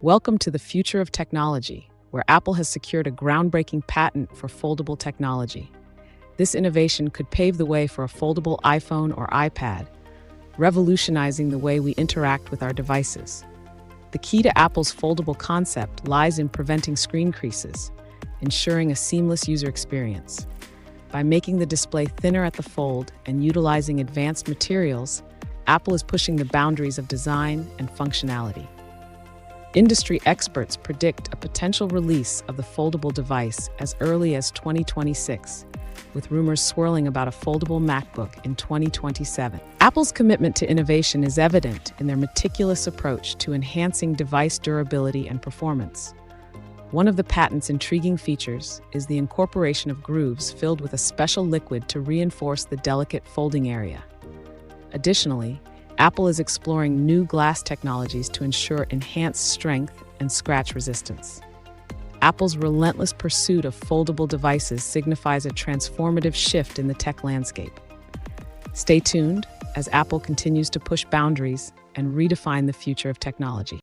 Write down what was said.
Welcome to the future of technology, where Apple has secured a groundbreaking patent for foldable technology. This innovation could pave the way for a foldable iPhone or iPad, revolutionizing the way we interact with our devices. The key to Apple's foldable concept lies in preventing screen creases, ensuring a seamless user experience. By making the display thinner at the fold and utilizing advanced materials, Apple is pushing the boundaries of design and functionality. Industry experts predict a potential release of the foldable device as early as 2026, with rumors swirling about a foldable MacBook in 2027. Apple's commitment to innovation is evident in their meticulous approach to enhancing device durability and performance. One of the patent's intriguing features is the incorporation of grooves filled with a special liquid to reinforce the delicate folding area. Additionally, Apple is exploring new glass technologies to ensure enhanced strength and scratch resistance. Apple's relentless pursuit of foldable devices signifies a transformative shift in the tech landscape. Stay tuned as Apple continues to push boundaries and redefine the future of technology.